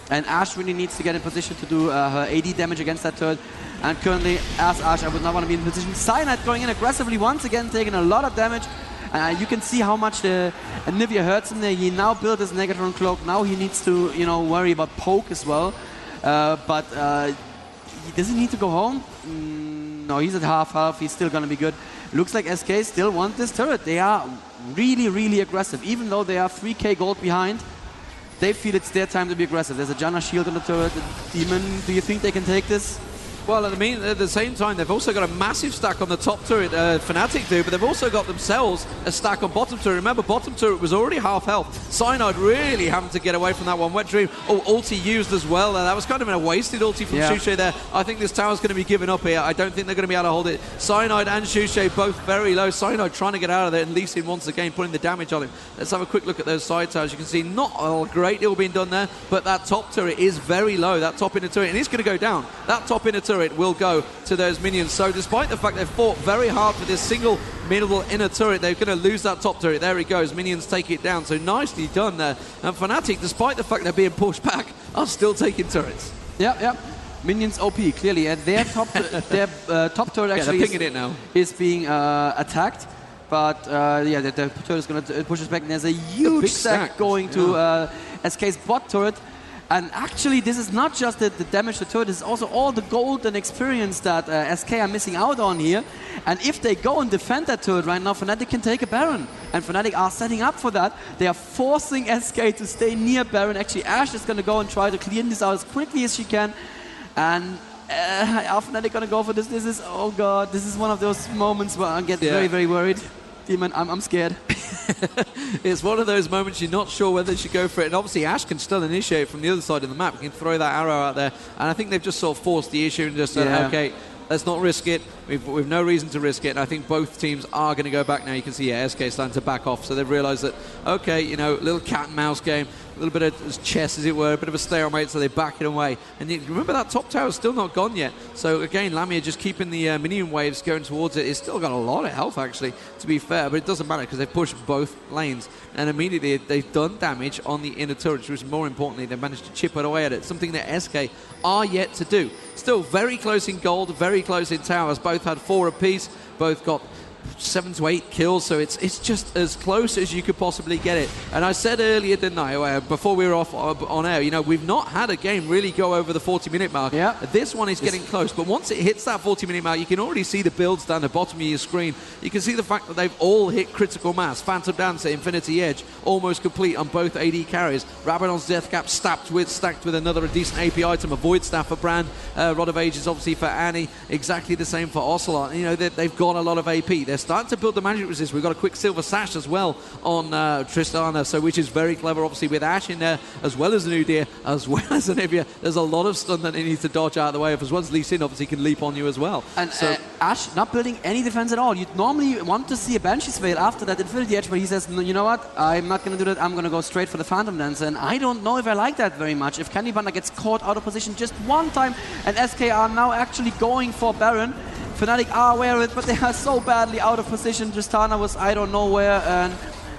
And Ashe really needs to get in position to do her AD damage against that turret. And currently, as Ashe, I would not want to be in position. Cyanide going in aggressively once again, taking a lot of damage. You can see how much Nivea hurts him there. He now built his Negatron cloak. Now he needs to, worry about poke as well. But does he need to go home? No, he's at half health. He's still going to be good. Looks like SK still want this turret. They are really, really aggressive. Even though they are 3k gold behind, they feel it's their time to be aggressive. There's a Janna shield on the turret. The Demon, do you think they can take this? Well, at the same time, they've also got a massive stack on the top turret, Fnatic do, but they've also got themselves a stack on bottom turret. Remember, bottom turret was already half health. Cyanide really having to get away from that one. Wet Dream, ulti used as well. That was kind of a wasted ulti from Shushay there. I think this tower's going to be given up here. I don't think they're going to be able to hold it. Cyanide and Shushay both very low. Cyanide trying to get out of there, and Lee Sin once again putting the damage on him. Let's have a quick look at those side towers. You can see not a great deal being done there, but that top turret is very low. That top inner turret, and it's going to go down. That top inner turret will go to those minions. So despite the fact they've fought very hard for this single middle inner turret, they're going to lose that top turret. There he goes. Minions take it down. So nicely done there. And Fnatic, despite the fact they're being pushed back, are still taking turrets. Yeah. Minions OP, clearly. Their top turret actually is being attacked. But the turret is going to push us back. And there's a huge stack going to SK's bot turret. And actually, this is not just the damage to turret, it's also all the gold and experience that SK are missing out on here. And if they go and defend that turret right now, Fnatic can take a Baron. And Fnatic are setting up for that. They are forcing SK to stay near Baron. Actually, Ashe is going to go and try to clean this out as quickly as she can. And are Fnatic going to go for this? This is, oh god, this is one of those moments where I get very, very worried. Demon, I'm scared. It's one of those moments you're not sure whether they should go for it. And obviously Ashe can still initiate from the other side of the map. He can throw that arrow out there. And I think they've just sort of forced the issue and just said, okay, let's not risk it. We've no reason to risk it. And I think both teams are going to go back now. You can see SK starting to back off. So they've realized that, okay, little cat and mouse game. A little bit of chess, as it were, a bit of a stalemate, so they back it away. And remember, that top tower is still not gone yet. So again, Lamia just keeping the minion waves going towards it. It's still got a lot of health, actually, to be fair, but it doesn't matter because they've pushed both lanes. And immediately they've done damage on the inner turret, which more importantly, they've managed to chip it away at it, something that SK are yet to do. Still very close in gold, very close in towers. Both had 4 apiece, both got 7 to 8 kills, so it's just as close as you could possibly get it. And I said earlier, didn't I, before we were off on air, we've not had a game really go over the 40-minute mark. Yeah. This one is getting close, but once it hits that 40-minute mark, you can already see the builds down the bottom of your screen. You can see the fact that they've all hit critical mass. Phantom Dancer, Infinity Edge, almost complete on both AD carries. Rabadon's Death Cap stacked with another decent AP item, a Void Staff for Brand. Rod of Ages obviously for Annie, exactly the same for Ocelot. They've got a lot of AP. They're starting to build the magic resist. We've got a quick silver sash as well on Tristana, so which is very clever, obviously, with Ashe in there, as well as Nudir, as well as Anivia. There's a lot of stun that he needs to dodge out of the way of, as well as Lee Sin obviously can leap on you as well. And so Ashe not building any defense at all. You'd normally want to see a Banshee's Veil after that Infinity Edge, but he says, you know what, I'm not going to do that, I'm going to go straight for the Phantom Dancer. And I don't know if I like that very much. If Candy Banda gets caught out of position just one time, and SK are now actually going for Baron, Fnatic are aware of it, but they are so badly out of position. Tristana was I don't know where, and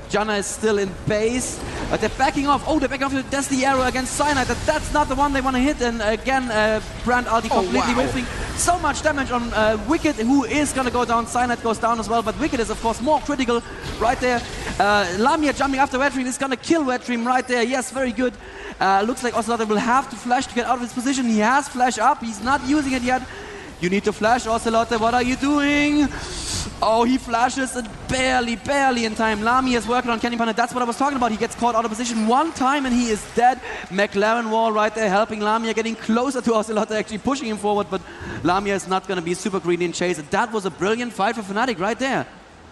Janna is still in base. But they're backing off. Oh, they're backing off. That's the arrow against Cyanide. That's not the one they want to hit. And again, Brand ulti completely whiffing. So much damage on Wicked, who is going to go down. Cyanide goes down as well, but Wicked is, of course, more critical right there. Lamia jumping after Wet Dream is going to kill Wet Dream right there. Yes, very good. Looks like Ocelot will have to flash to get out of his position. He has flash up. He's not using it yet. You need to flash, Ocelot. What are you doing? Oh, he flashes and barely in time. Lamia is working on Candy Panda. That's what I was talking about. He gets caught out of position one time and he is dead. McLaren wall right there helping Lamia, getting closer to Ocelot, actually pushing him forward, but Lamia is not going to be super greedy in chase. That was a brilliant fight for Fnatic right there.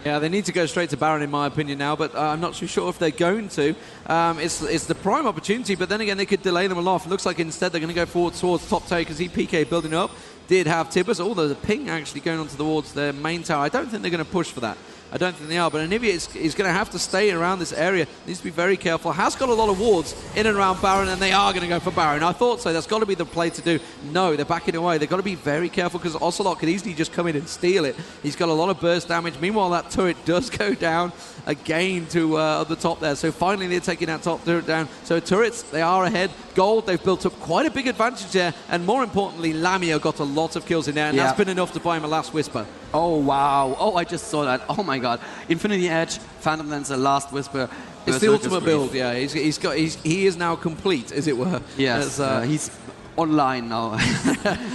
Yeah, they need to go straight to Baron, in my opinion, now, but I'm not too sure if they're going to. It's the prime opportunity, but then again, they could delay them a lot. It looks like instead they're going to go forward towards top tower. You can see PK building up. did have Tibbers. Oh, there's a ping actually going on towards their main tower. I don't think they're going to push for that. I don't think they are, but Anivia is going to have to stay around this area. Needs to be very careful. Has got a lot of wards in and around Baron, and they are going to go for Baron. I thought so. That's got to be the play to do. No, they're backing away. They've got to be very careful because Ocelot could easily just come in and steal it. He's got a lot of burst damage. Meanwhile, that turret does go down again to the top there. So finally, they're taking that top turret down. So turrets, they are ahead. Gold, they've built up quite a big advantage there. And more importantly, Lamia got a lot of kills in there, and that's been enough to buy him a last Whisper. Oh, wow. Oh, I just saw that. Oh, my God. Infinity Edge, Phantom Lancer, Last Whisper. It's the ultimate build, yeah. He is now complete, as it were. Yes, he's online now.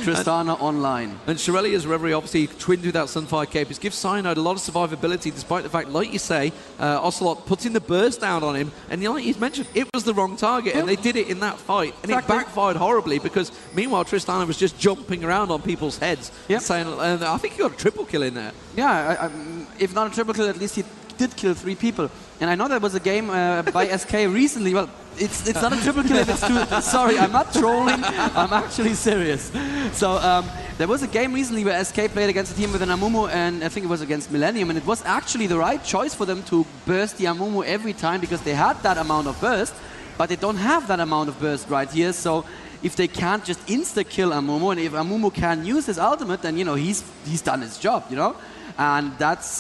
Tristana online. And Shirelia's Reverie obviously twinned with that Sunfire Cape. It gives Cyanide a lot of survivability, despite the fact, like you say, Ocelot putting the burst down on him. And like you mentioned, it was the wrong target, and they did it in that fight. And it backfired horribly because, meanwhile, Tristana was just jumping around on people's heads. Saying, and I think he got a triple kill in there. Yeah, if not a triple kill, at least he did kill 3 people. And I know there was a game by SK recently. Well, it's not a triple kill if it's two. Sorry, I'm not trolling. I'm actually serious. So there was a game recently where SK played against a team with an Amumu, and I think it was against Millennium, and it was actually the right choice for them to burst the Amumu every time because they had that amount of burst, but they don't have that amount of burst right here. So if they can't just insta-kill Amumu, and if Amumu can use his ultimate, then, you know, he's done his job, you know? And that's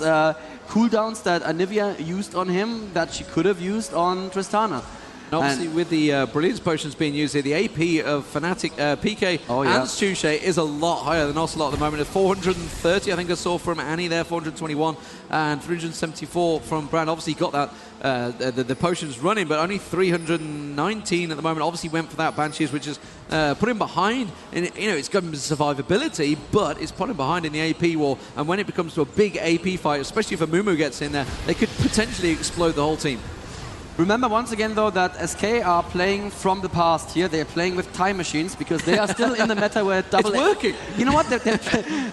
cooldowns that Anivia used on him that she could have used on Tristana. And obviously, with the Brilliance Potions being used here, the AP of Fnatic, PK and Stuche is a lot higher than Ocelot at the moment. It's 430, I think I saw from Annie there, 421, and 374 from Brand. Obviously, got that the potions running, but only 319 at the moment. Obviously, went for that Banshees, which is put him behind. And you know, it's got survivability, but it's put him behind in the AP war. And when it becomes to a big AP fight, especially if a Mumu gets in there, they could potentially explode the whole team. Remember once again, though, that SK are playing from the past here. They're playing with time machines because they are still in the meta where double... It's working. You know what?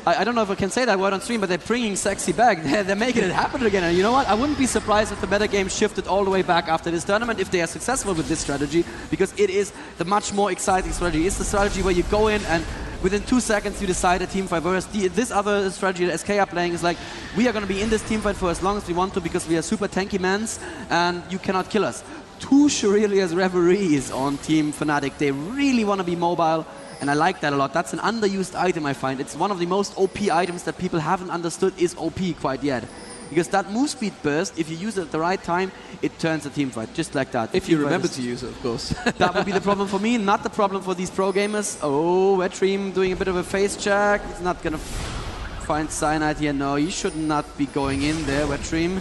I don't know if I can say that word on stream, but they're bringing sexy back. They're making it happen again. And you know what? I wouldn't be surprised if the meta game shifted all the way back after this tournament if they are successful with this strategy, because it is the much more exciting strategy. It's the strategy where you go in and within 2 seconds you decide a team fight. Whereas this other strategy that SK are playing is like, we are going to be in this team fight for as long as we want to because we are super tanky mans and you cannot kill us. 2 Shirelia's Reveries on Team Fnatic. They really want to be mobile, and I like that a lot. That's an underused item, I find. It's one of the most OP items that people haven't understood is OP quite yet. Because that move speed burst, if you use it at the right time, it turns a team fight, just like that. If you remember to use it, of course. That would be the problem for me, not the problem for these pro gamers. Oh, Wetream doing a bit of a face check. He's not going to find Cyanide here. No, you should not be going in there, Wetream.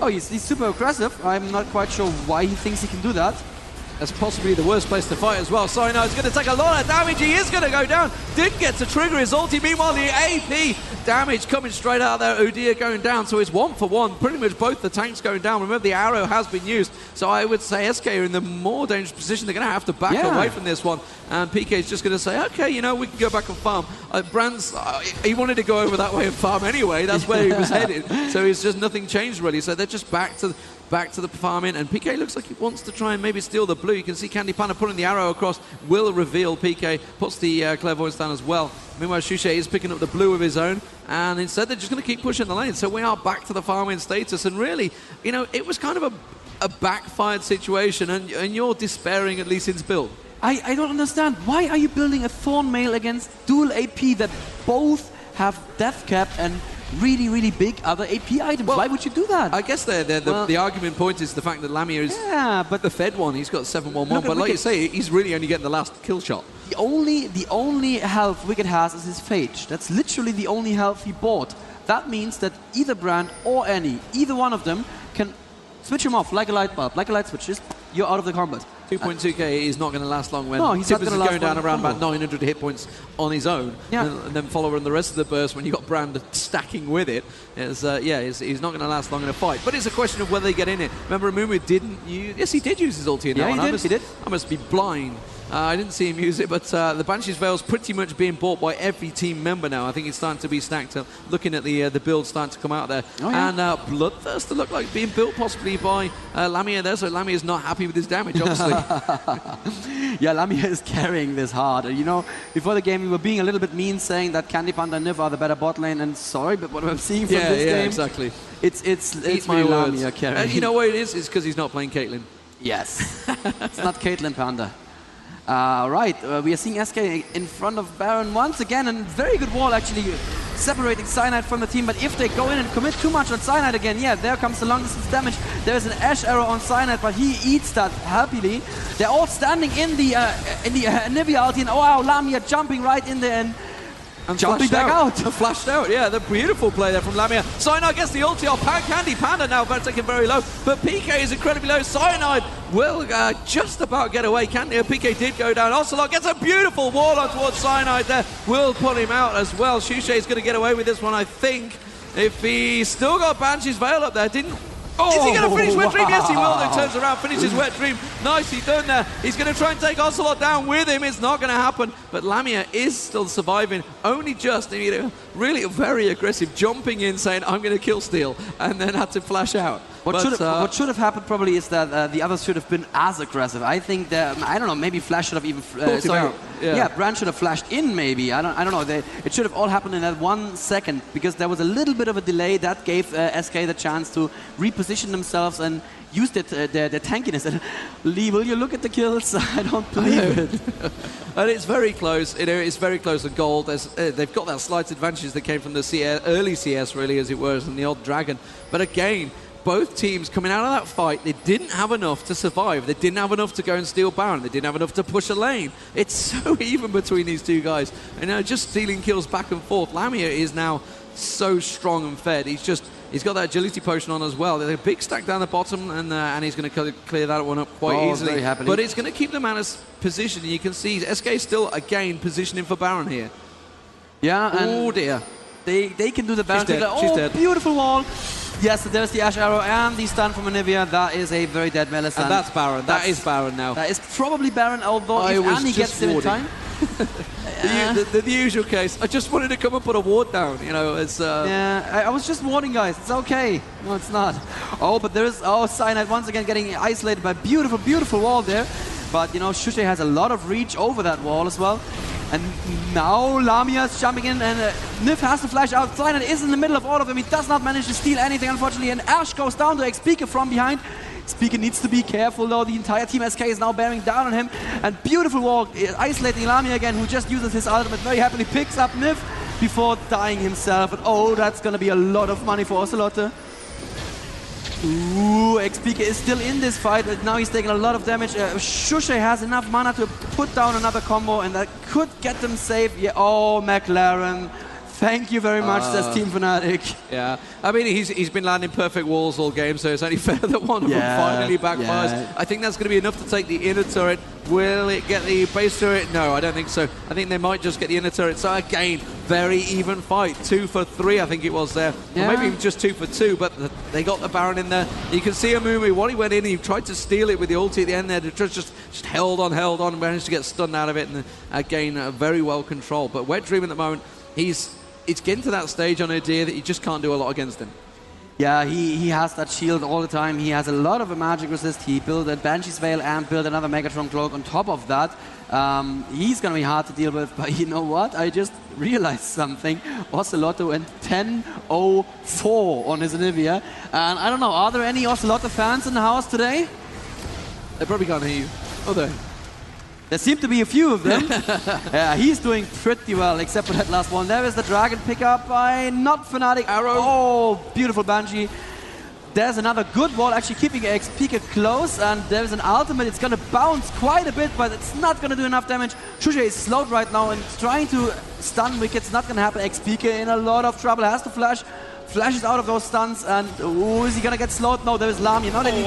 Oh, he's super aggressive. I'm not quite sure why he thinks he can do that. That's possibly the worst place to fight as well. Cyanide's going to take a lot of damage. He is going to go down. Didn't get to trigger his ulti. Meanwhile, the AP damage coming straight out there. Udyr going down. So it's 1 for 1. Pretty much both the tanks going down. Remember, the arrow has been used. So I would say SK are in the more dangerous position. They're going to have to back away from this one. And PK is just going to say, okay, you know, we can go back and farm. Brand's, he wanted to go over that way and farm anyway. That's where he was headed. So it's just nothing changed really. So they're just back to the farming, and PK looks like he wants to try and maybe steal the blue. You can see Candy Panda putting the arrow across, will reveal PK, puts the Clairvoyance down as well. Meanwhile, Stuche is picking up the blue of his own, and instead they're just going to keep pushing the lane. So we are back to the farming status, and really, you know, it was kind of a backfired situation, and you're despairing at least in build. I don't understand. Why are you building a Thornmail against dual AP that both have death cap and really, really big other AP items? Well, why would you do that? I guess the argument point is the fact that Lamia is but the fed one. He's got 7-1-1, but like you say, he's really only getting the last kill shot. The only health Wicked has is his Phage. That's literally the only health he bought. That means that either Brand or Annie, either one of them, can switch him off like a light bulb, like a light switch. Just, you're out of the combat. 2.2k is not going to last long when Tibbers is going down around about 900 hit points on his own, and then follow on the rest of the burst when you've got Brand stacking with it. He's not going to last long in a fight. But it's a question of whether they get in it. Remember, Amumu didn't use... Yes, he did use his ulti in that one. He did. I must be blind. I didn't see him use it, but the Banshee's Veil's pretty much being bought by every team member now. I think it's starting to be stacked up. Looking at the build starting to come out there. Oh, yeah. And Bloodthirster look like being built possibly by Lamia there, so Lamia's not happy with his damage, obviously. Yeah, Lamia is carrying this hard. You know, before the game we were being a little bit mean, saying that Candy Panda and Niv are the better bot lane, and sorry, but what I'm seeing from this game, exactly. It's my really words. Lamia carrying. You know what it is? It's because he's not playing Caitlyn. Yes. It's not Caitlyn Panda. Right, we are seeing SK in front of Baron once again, and very good wall actually separating Cyanide from the team. But if they go in and commit too much on Cyanide again, yeah, there comes the long distance damage. There's an Ashe arrow on Cyanide, but he eats that happily. They're all standing in the Nivea ulti, and oh wow, Lamia jumping right in there and jumping back out. Flashed out, yeah, the beautiful play there from Lamia. Cyanide gets the ulti off. Candy Panda now about taken very low, but PK is incredibly low. Cyanide will just about get away. PK did go down. Ocelot gets a beautiful wall on towards Cyanide there. Will pull him out as well. Shushay is going to get away with this one, I think. If he still got Banshee's Veil up there, didn't... Oh, is he going to finish Wet Dream? Yes, he will. Then turns around, finishes Wet Dream. Nicely done there. He's going to try and take Ocelot down with him. It's not going to happen. But Lamia is still surviving. Only just, you know, really very aggressive, jumping in, saying, I'm going to kill Steel, and then had to flash out. What should have happened probably is that the others should have been as aggressive. I think that, I don't know, maybe Flash should have even... Brand should have flashed in maybe. I don't know. It should have all happened in that 1 second, because there was a little bit of a delay that gave SK the chance to reposition themselves and use their tankiness. And Lee, will you look at the kills? I don't believe it. And it's very close. You know, it's very close to gold. They've got that slight advantage that came from the early CS, really, as it was, and the old Dragon. But again, both teams coming out of that fight, they didn't have enough to survive. They didn't have enough to go and steal Baron. They didn't have enough to push a lane. It's so even between these two guys. And just stealing kills back and forth. Lamia is now so strong and fed. He's got that agility potion on as well. There's a big stack down the bottom, and he's going to clear that one up quite easily. Very happily. But it's going to keep them out of position. And you can see SK still, again, positioning for Baron here. Yeah, oh dear. They can do the Baron. She's dead. She's dead. Beautiful wall. Yes, there's the Ashe arrow and the stun from Anivia. That is a very dead melee stun. And that's Baron. That is Baron now. That is probably Baron, although if Annie gets him in time. the usual case. I just wanted to come and put a ward down, you know. It's, yeah, I was just warning guys. It's okay. No, it's not. Oh, but there is... Oh, Cyanide once again getting isolated by beautiful, beautiful wall there. But, you know, Shushay has a lot of reach over that wall as well. And now Lamia's jumping in, and Nif has to flash out. Cyanide is in the middle of all of them. He does not manage to steal anything, unfortunately. And Ashe goes down to Xpeaker from behind. Xpeaker needs to be careful, though. The entire team SK is now bearing down on him. And beautiful walk, isolating Lamia again, who just uses his ultimate very happily, picks up Nif before dying himself. And oh, that's going to be a lot of money for Ocelot. Ooh, Xpeaker is still in this fight, but now he's taking a lot of damage. Shushay has enough mana to put down another combo, and that could get them safe. Yeah, oh, McLaren. Thank you very much, that's Team Fnatic. Yeah, I mean, he's been landing perfect walls all game, so it's only fair that one of them finally backfires. Yeah. I think that's going to be enough to take the inner turret. Will it get the base turret? No, I don't think so. I think they might just get the inner turret. So again, very even fight. 2 for 3, I think it was there. Yeah. Or maybe just 2 for 2, but they got the Baron in there. You can see Amumi, when he went in, he tried to steal it with the ulti at the end there. Just held on, and managed to get stunned out of it. And again, very well controlled. But Wet Dream at the moment, it's getting to that stage on Idea that you just can't do a lot against him. Yeah, he has that shield all the time. He has a lot of a magic resist. He built a Banshee's Veil and built another Megatron Cloak on top of that. He's going to be hard to deal with, but you know what? I just realized something. Ocelot went 10-0-4 on his Anivia. And I don't know, are there any Ocelot fans in the house today? They probably can't hear you. Oh, there. There seem to be a few of them. Yeah, he's doing pretty well, except for that last one. There is the Dragon pickup by not Fnatic. Arrow. Oh, beautiful Banshee. There's another good wall, actually keeping Xpeaker close, and there's an ultimate. It's going to bounce quite a bit, but it's not going to do enough damage. Shushay is slowed right now and trying to stun Wicked. It's not going to happen. Xpeaker in a lot of trouble, has to flash. Flashes out of those stuns, and is he going to get slowed? No, there is Lamia. Now they need